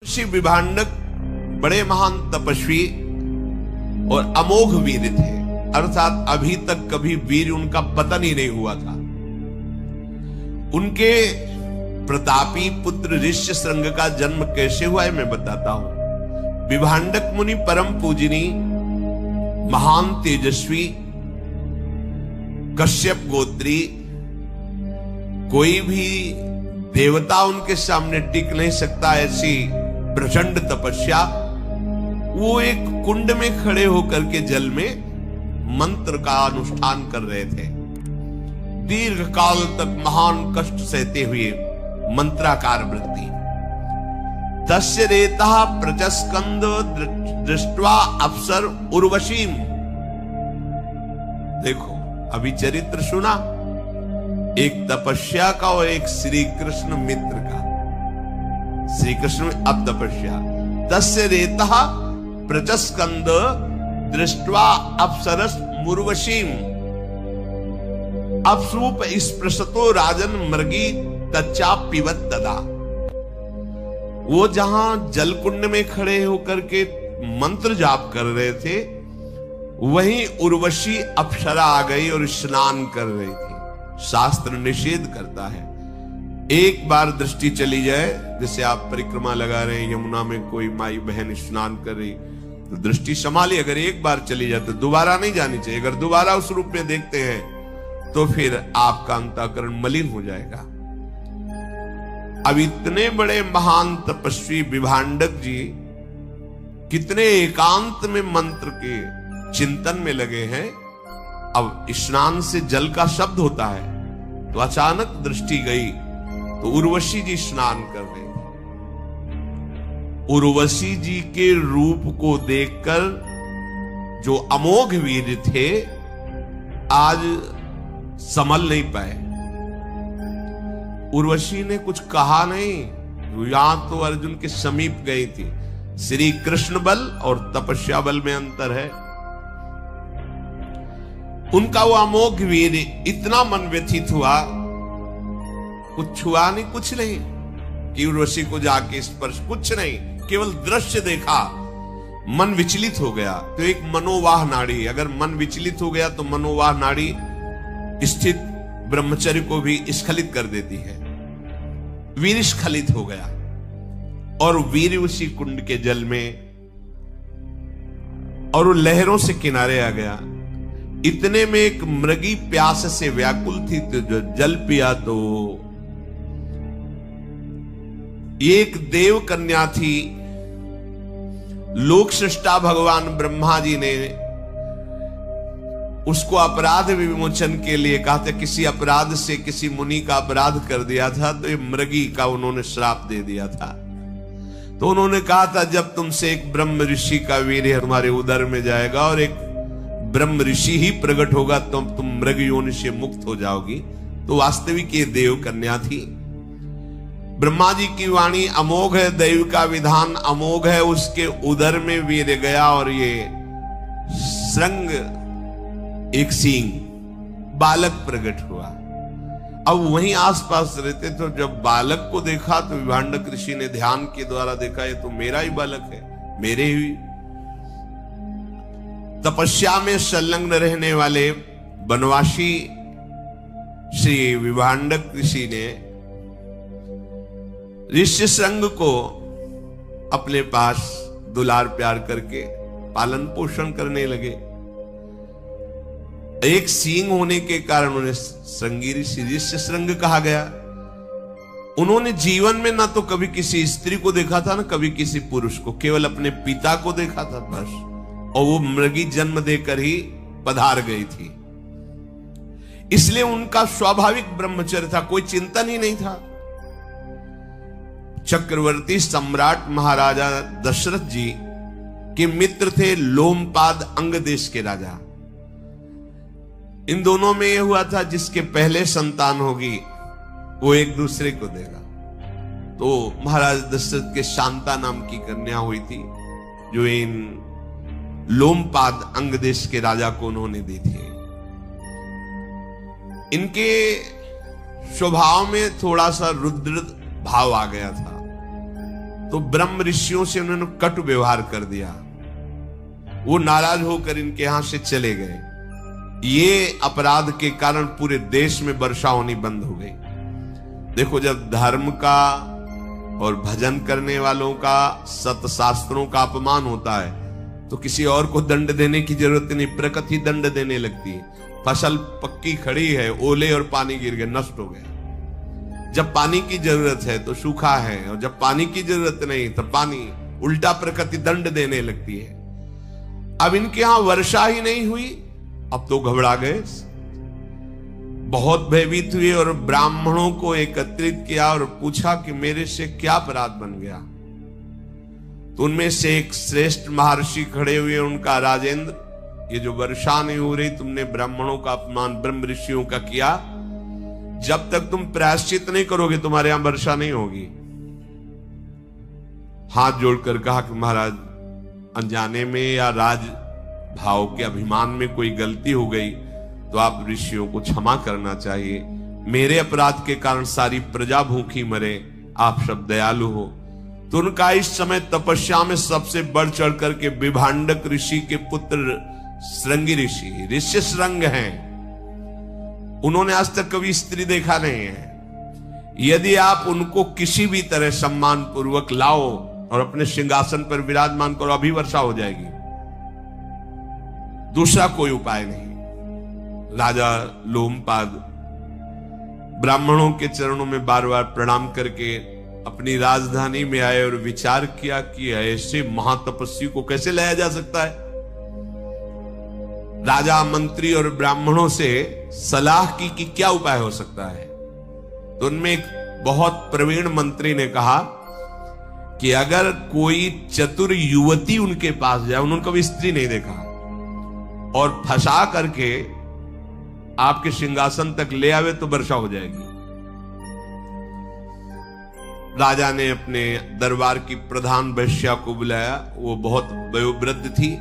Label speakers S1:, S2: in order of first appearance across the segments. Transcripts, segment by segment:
S1: ऋषि विभांडक बड़े महान तपस्वी और अमोघ वीर थे, अर्थात अभी तक कभी वीर उनका पतन ही नहीं हुआ था। उनके प्रतापी पुत्र ऋष्यशृंग का जन्म कैसे हुआ है मैं बताता हूं। विभांडक मुनि परम पूजनी, महान तेजस्वी, कश्यप गोत्री, कोई भी देवता उनके सामने टिक नहीं सकता, ऐसी प्रचंड तपस्या। वो एक कुंड में खड़े होकर के जल में मंत्र का अनुष्ठान कर रहे थे। दीर्घ काल तक महान कष्ट सहते हुए मंत्राकार वृत्ति। तस्य रेता प्रचस्कंद दृष्ट्वा अप्सर उर्वशीम। देखो अभी चरित्र सुना, एक तपस्या का और एक श्री कृष्ण मित्र का। श्री कृष्ण अब तपस्या। तस्य रेता प्रचस्कंद दृष्ट्वा अप्सरस मुर्वशीम अपसूप स्पृशतो राजन मृगी तच्चा पिबत तदा। वो जहां जलकुंड में खड़े होकर के मंत्र जाप कर रहे थे, वहीं उर्वशी अप्सरा आ गई और स्नान कर रही थी। शास्त्र निषेध करता है, एक बार दृष्टि चली जाए, जैसे आप परिक्रमा लगा रहे हैं, यमुना में कोई माई बहन स्नान कर रही तो दृष्टि संभाली, अगर एक बार चली जाए तो दोबारा नहीं जानी चाहिए। अगर दोबारा उस रूप में देखते हैं तो फिर आपका अंतःकरण मलिन हो जाएगा। अब इतने बड़े महान तपस्वी विभांडक जी कितने एकांत में मंत्र के चिंतन में लगे हैं। अब स्नान से जल का शब्द होता है, तो अचानक दृष्टि गई तो उर्वशी जी स्नान कर रहे थे। उर्वशी जी के रूप को देखकर जो अमोघ वीर थे आज संभल नहीं पाए। उर्वशी ने कुछ कहा नहीं, यहां तो अर्जुन के समीप गई थी। श्री कृष्ण बल और तपस्या बल में अंतर है। उनका वो अमोघ वीर इतना मन व्यथित हुआ, कुछ छुआ नहीं, कुछ नहीं कि उर्वशी को जाके स्पर्श, कुछ नहीं, केवल दृश्य देखा, मन विचलित हो गया। तो एक मनोवाह नाड़ी, अगर मन विचलित हो गया तो मनोवाह नाड़ी स्थित ब्रह्मचर्य को भी स्खलित कर देती है। वीर स्खलित हो गया और वीर उसी कुंड के जल में, और वो लहरों से किनारे आ गया। इतने में एक मृगी प्यास से व्याकुल थी, तो जो जल पिया तो एक देव कन्या थी। लोक सृष्टा भगवान ब्रह्मा जी ने उसको अपराध विमोचन के लिए कहा था। किसी अपराध से किसी मुनि का अपराध कर दिया था, तो ये मृगी का उन्होंने श्राप दे दिया था। तो उन्होंने कहा था, जब तुमसे एक ब्रह्म ऋषि का वीर्य तुम्हारे उदर में जाएगा और एक ब्रह्म ऋषि ही प्रकट होगा तो तुम मृग योनि से मुक्त हो जाओगी। तो वास्तविक ये देव कन्या थी। ब्रह्मा जी की वाणी अमोघ है, दैव का विधान अमोघ है। उसके उदर में वीर गया और ये श्रृंग, एक सींग, बालक प्रकट हुआ। अब वहीं आसपास रहते तो जब बालक को देखा तो विभांडक ऋषि ने ध्यान के द्वारा देखा, ये तो मेरा ही बालक है, मेरे ही। तपस्या में संलग्न रहने वाले बनवासी श्री विभांडक ऋषि ने ऋष्यशृंग को अपने पास दुलार प्यार करके पालन पोषण करने लगे। एक सींग होने के कारण उन्हें श्रृंगी ऋषि ऋष्यशृंग कहा गया। उन्होंने जीवन में ना तो कभी किसी स्त्री को देखा था, ना कभी किसी पुरुष को, केवल अपने पिता को देखा था बस। और वो मृगी जन्म देकर ही पधार गई थी, इसलिए उनका स्वाभाविक ब्रह्मचर्य था, कोई चिंतन ही नहीं था। चक्रवर्ती सम्राट महाराजा दशरथ जी के मित्र थे लोमपाद, अंग देश के राजा। इन दोनों में यह हुआ था, जिसके पहले संतान होगी वो एक दूसरे को देगा। तो महाराज दशरथ के शांता नाम की कन्या हुई थी, जो इन लोमपाद अंग देश के राजा को उन्होंने दी थी। इनके स्वभाव में थोड़ा सा रुद्र भाव आ गया था। तो ब्रह्म ऋषियों से उन्होंने कटु व्यवहार कर दिया। वो नाराज होकर इनके यहां से चले गए। ये अपराध के कारण पूरे देश में वर्षा होनी बंद हो गई। देखो, जब धर्म का और भजन करने वालों का, सतशास्त्रों का अपमान होता है तो किसी और को दंड देने की जरूरत नहीं, प्रकृति दंड देने लगती है। फसल पक्की खड़ी है, ओले और पानी गिर गए, नष्ट हो गया। जब पानी की जरूरत है तो सूखा है, और जब पानी की जरूरत नहीं तो पानी, उल्टा प्रकृति दंड देने लगती है। अब इनके यहां वर्षा ही नहीं हुई, अब तो घबरा गए, बहुत भयभीत हुए और ब्राह्मणों को एकत्रित किया और पूछा कि मेरे से क्या अपराध बन गया। तो उनमें से एक श्रेष्ठ महर्षि खड़े हुए, उनका, राजेंद्र, ये जो वर्षा नहीं हो रही, तुमने ब्राह्मणों का अपमान ब्रह्म ऋषियों का किया, जब तक तुम प्रायश्चित नहीं करोगे तुम्हारे यहां वर्षा नहीं होगी। हाथ जोड़कर कहा कि महाराज, अनजाने में या राज भाव के अभिमान में कोई गलती हो गई तो आप ऋषियों को क्षमा करना चाहिए। मेरे अपराध के कारण सारी प्रजा भूखी मरे, आप सब दयालु हो। तो उनका इस समय तपस्या में सबसे बढ़ चढ़ करके विभांडक ऋषि के पुत्र श्रृंगी ऋषि, ऋषि श्रृंग हैं। उन्होंने आज तक कभी स्त्री देखा नहीं है। यदि आप उनको किसी भी तरह सम्मान पूर्वक लाओ और अपने सिंहासन पर विराजमान करो, अभी वर्षा हो जाएगी, दूसरा कोई उपाय नहीं। राजा लोमपाद ब्राह्मणों के चरणों में बार बार प्रणाम करके अपनी राजधानी में आए और विचार किया कि ऐसे महातपस्वी को कैसे लाया जा सकता है। राजा, मंत्री और ब्राह्मणों से सलाह की कि क्या उपाय हो सकता है। तो उनमें एक बहुत प्रवीण मंत्री ने कहा कि अगर कोई चतुर युवती उनके पास जाए, उन्होंने कभी स्त्री नहीं देखा, और फंसा करके आपके सिंहासन तक ले आवे तो वर्षा हो जाएगी। राजा ने अपने दरबार की प्रधान वैश्या को बुलाया। वो बहुत वयोवृद्ध थी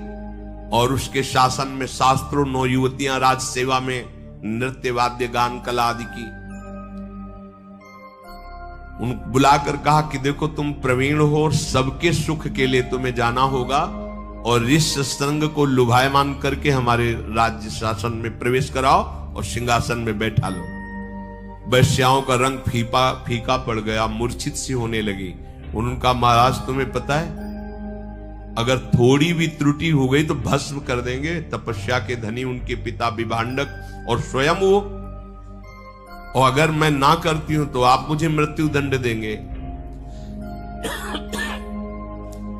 S1: और उसके शासन में शास्त्रों 9 युवतियां राज सेवा में नृत्य, वाद्य, गान, कला आदि की। उन बुलाकर कहा कि देखो, तुम प्रवीण हो और सबके सुख के लिए तुम्हें जाना होगा, और इस संग को लुभायमान करके हमारे राज्य शासन में प्रवेश कराओ और सिंहासन में बैठा लो। वैश्याओं का रंग फीका पड़ गया, मूर्छित सी होने लगी। उनका, महाराज तुम्हें पता है, अगर थोड़ी भी त्रुटि हो गई तो भस्म कर देंगे। तपस्या के धनी उनके पिता विभांडक और स्वयं वो, और अगर मैं ना करती हूं तो आप मुझे मृत्यु दंड देंगे।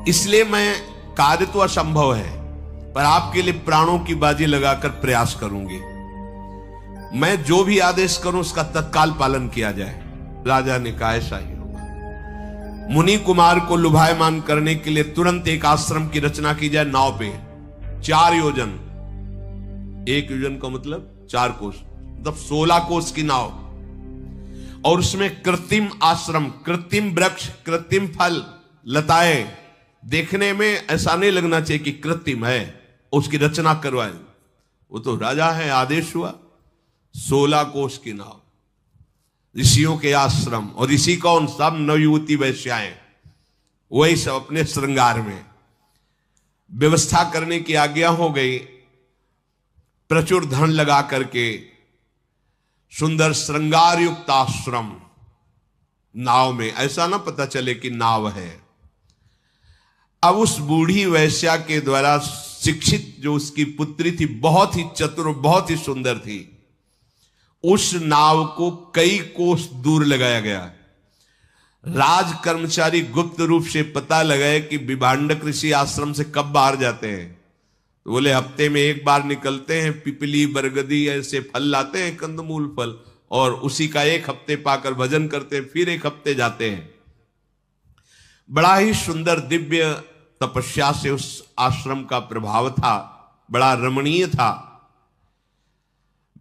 S1: इसलिए मैं, कार्य तो असंभव है, पर आपके लिए प्राणों की बाजी लगाकर प्रयास करूंगी। मैं जो भी आदेश करूं उसका तत्काल पालन किया जाए। राजा ने कहा, ऐसा ही होगा। मुनि कुमार को लुभायमान करने के लिए तुरंत एक आश्रम की रचना की जाए नाव पे, 4 योजन। 1 योजन का मतलब 4 कोस, मतलब 16 कोस की नाव, और उसमें कृत्रिम आश्रम, कृत्रिम वृक्ष, कृत्रिम फल, लताएं, देखने में ऐसा नहीं लगना चाहिए कि कृत्रिम है, उसकी रचना करवाए। वो तो राजा है, आदेश हुआ। 16 कोस की नाव, ऋषियों के आश्रम, और ऋषि कौन? सब नवयुवती वैश्याएं, वही सब अपने श्रृंगार में। व्यवस्था करने की आज्ञा हो गई। प्रचुर धन लगा करके सुंदर श्रृंगार युक्त आश्रम नाव में, ऐसा ना पता चले कि नाव है। अब उस बूढ़ी वैश्या के द्वारा शिक्षित जो उसकी पुत्री थी, बहुत ही चतुर, बहुत ही सुंदर थी, उस नाव को कई कोस दूर लगाया गया। राज कर्मचारी गुप्त रूप से पता लगाए कि विभांडक ऋषि आश्रम से कब बाहर जाते हैं। तो बोले, हफ्ते में एक बार निकलते हैं, पिपली, बरगदी ऐसे फल लाते हैं, कंदमूल फल, और उसी का 1 हफ्ते पाकर भजन करते हैं, फिर 1 हफ्ते जाते हैं। बड़ा ही सुंदर दिव्य तपस्या से उस आश्रम का प्रभाव था, बड़ा रमणीय था।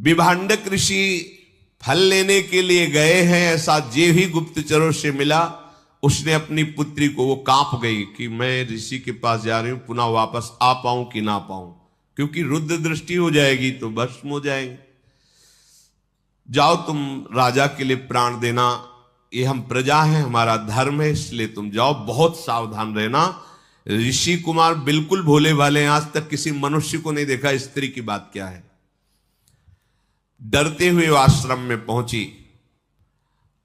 S1: विभांडक ऋषि फल लेने के लिए गए हैं, ऐसा जे ही गुप्तचरों से मिला, उसने अपनी पुत्री को, वो कांप गई कि मैं ऋषि के पास जा रही हूं, पुनः वापस आ पाऊं कि ना पाऊं, क्योंकि रुद्र दृष्टि हो जाएगी तो भस्म हो जाएंगे। जाओ तुम राजा के लिए प्राण देना, ये हम प्रजा हैं, हमारा धर्म है, इसलिए तुम जाओ, बहुत सावधान रहना। ऋषि कुमार बिल्कुल भोले भाले हैं, आज तक किसी मनुष्य को नहीं देखा स्त्री की बात क्या है। डरते हुए आश्रम में पहुंची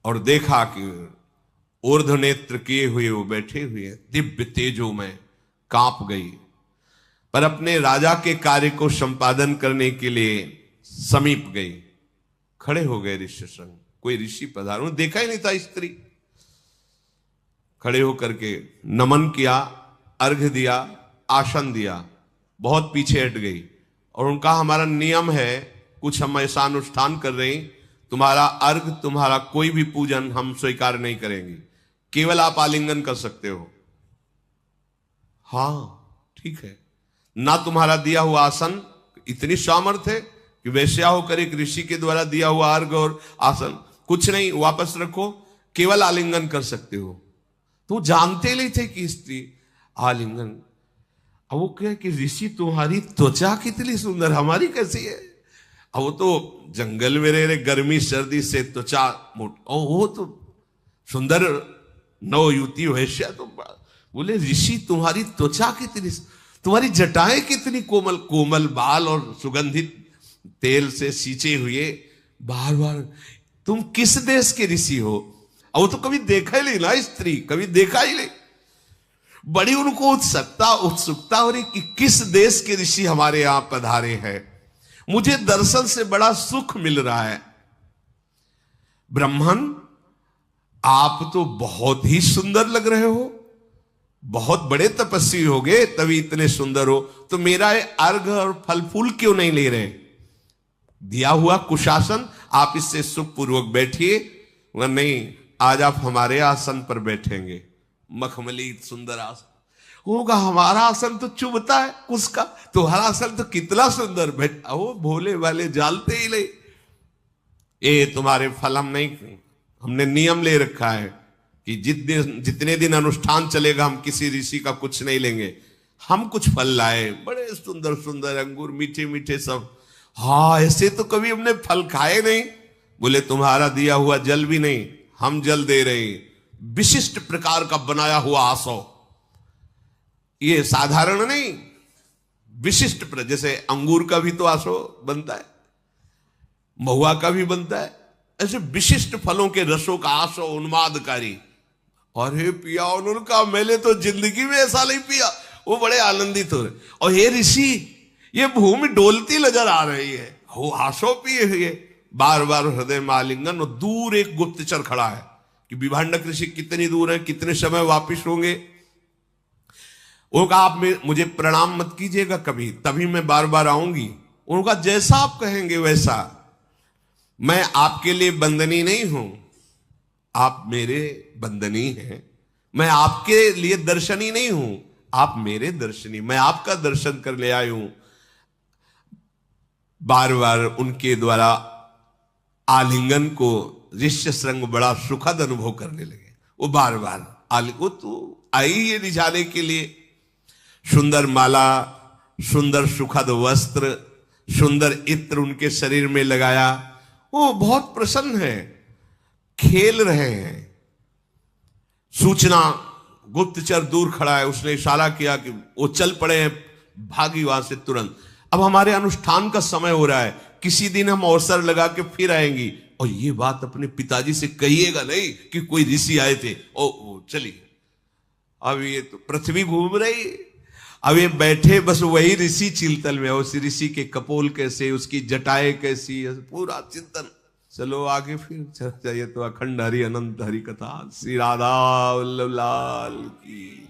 S1: और देखा कि ऊर्ध्व नेत्र किए हुए वो बैठे हुए, दिव्य तेजो में कांप गई, पर अपने राजा के कार्य को संपादन करने के लिए समीप गई। खड़े हो गए ऋषि संग, कोई ऋषि पधारो, देखा ही नहीं था स्त्री। खड़े होकर के नमन किया, अर्घ्य दिया, आसन दिया, बहुत पीछे हट गई और उनका हमारा नियम है, कुछ हम ऐसा अनुष्ठान कर रहे हैं, तुम्हारा अर्घ, तुम्हारा कोई भी पूजन हम स्वीकार नहीं करेंगे, केवल आप आलिंगन कर सकते हो। हाँ ठीक है। ना तुम्हारा दिया हुआ आसन, इतनी सामर्थ्य है कि वैश्या होकर एक ऋषि के द्वारा दिया हुआ अर्घ और आसन कुछ नहीं, वापस रखो, केवल आलिंगन कर सकते हो। तो जानते नहीं थे कि स्त्री आलिंगन। अब वो कहे कि ऋषि तुम्हारी त्वचा कितनी सुंदर, हमारी कैसी है। अब वो तो जंगल में रह रहे, गर्मी सर्दी से त्वचा मोट, और वो तो सुंदर नव युवती वैश्या, तो बोले ऋषि तुम्हारी त्वचा कितनी, तुम्हारी जटाएं कितनी कोमल, कोमल बाल और सुगंधित तेल से सींचे हुए, बार बार तुम किस देश के ऋषि हो। और वो तो कभी देखा ही नहीं ना स्त्री, कभी देखा ही नहीं। बड़ी उनको उत्सुकता हो रही कि किस देश के ऋषि हमारे यहां पधारे हैं, मुझे दर्शन से बड़ा सुख मिल रहा है। ब्राह्मण आप तो बहुत ही सुंदर लग रहे हो, बहुत बड़े तपस्वी हो गए तभी इतने सुंदर हो, तो मेरा ये अर्घ और फल फूल क्यों नहीं ले रहे। दिया हुआ कुशासन, आप इससे सुखपूर्वक बैठिए, मगर नहीं, आज आप हमारे आसन पर बैठेंगे, मखमली सुंदर आसन होगा। हमारा आसन तो चुभता है उसका, तुम्हारा आसन तो कितना सुंदर बैठा। वो भोले वाले जालते ही नहीं, ये तुम्हारे फल हम नहीं, हमने नियम ले रखा है कि जितने दिन अनुष्ठान चलेगा हम किसी ऋषि का कुछ नहीं लेंगे। हम कुछ फल लाए, बड़े सुंदर सुंदर अंगूर, मीठे मीठे सब। हाँ ऐसे तो कभी हमने फल खाए नहीं। बोले तुम्हारा दिया हुआ जल भी नहीं, हम जल दे रहे हैं, विशिष्ट प्रकार का बनाया हुआ आसो, ये साधारण नहीं, विशिष्ट जैसे अंगूर का भी तो आसो बनता है, महुआ का भी बनता है, ऐसे विशिष्ट फलों के रसों का आसो उन्मादकारी। और हे पिया उनका, मैंने तो जिंदगी में ऐसा नहीं पिया। वो बड़े आनंदित हो रहे। और हे ऋषि, ये भूमि डोलती नजर आ रही है, हो आसो पिए हुए, बार बार हृदय में आलिंगन। और दूर एक गुप्तचर खड़ा है कि विभांडक ऋषि कितनी दूर है, कितने समय वापिस होंगे। वो कहा आप मुझे प्रणाम मत कीजिएगा कभी, तभी मैं बार बार आऊंगी। उनका जैसा आप कहेंगे वैसा, मैं आपके लिए बंदनी नहीं हूं, आप मेरे बंदनी हैं। मैं आपके लिए दर्शनी नहीं हूं, आप मेरे दर्शनी, मैं आपका दर्शन कर ले आया हूं। बार बार उनके द्वारा आलिंगन को ऋष्य श्रृंग बड़ा सुखद अनुभव करने लगे। वो बार बार वो तो आई ये रिझाने के लिए, सुंदर माला, सुंदर सुखद वस्त्र, सुंदर इत्र उनके शरीर में लगाया। वो बहुत प्रसन्न है, खेल रहे हैं। सूचना, गुप्तचर दूर खड़ा है, उसने इशारा किया कि वो चल पड़े हैं, भागी वहां से तुरंत। अब हमारे अनुष्ठान का समय हो रहा है, किसी दिन हम अवसर लगा के फिर आएंगी। और ये बात अपने पिताजी से कहिएगा नहीं कि कोई ऋषि आए थे। ओ चलिए, अब ये तो पृथ्वी घूम रही, अब ये बैठे बस वही ऋषि चिंतन में, उस ऋषि के कपोल कैसे, उसकी जटाएं कैसी, पूरा चिंतन। चलो आगे फिर चाहिए तो अखंड हरि अनंत हरि कथा। श्री राधा वल्लभ लाल की।